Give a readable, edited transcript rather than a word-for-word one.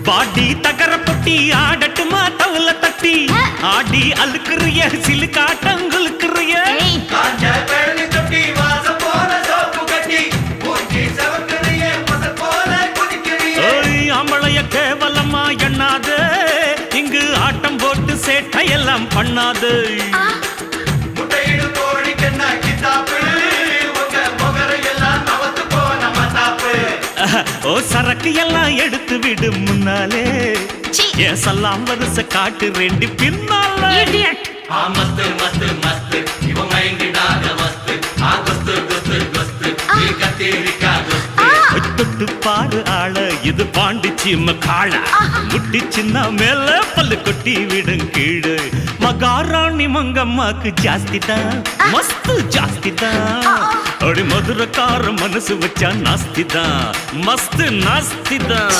பாடி தகர பொட்டி ஆடட்டுமா தவுல தட்டி ஆடி அழுக்குறிய சிலுக்காட்டங்குலுக்குறிய ஆம்பளைய கேவலமா எண்ணாத இங்கு ஆட்டம் போட்டு சேட்டையெல்லாம் பண்ணாது ஓ சரக்கு எல்லாம் எடுத்து விடு முன்னாலே என் சல்லாம் வருஷ காட்டு ரெண்டு பின்னால மஸ்து மஸ்து மஸ்து இவன் மயங்கிடாத மஸ்து ஆகஸ்து குஸ்து குஸ்து கத்திரிக்கா குஸ்து தொட்டு பாரு ஆள இது பாண்டிச்சி காள முட்டி சின்ன மேல பல்லு கொட்டி விடும் கீழே மகாராணி மங்கம்மாக்கு ஜாஸ்தி தான் மஸ்து ஜாஸ்தி தான் அடி மதுரக்கார மனசு வச்சா நாஸ்தி தான் மஸ்து நாஸ்தி தான்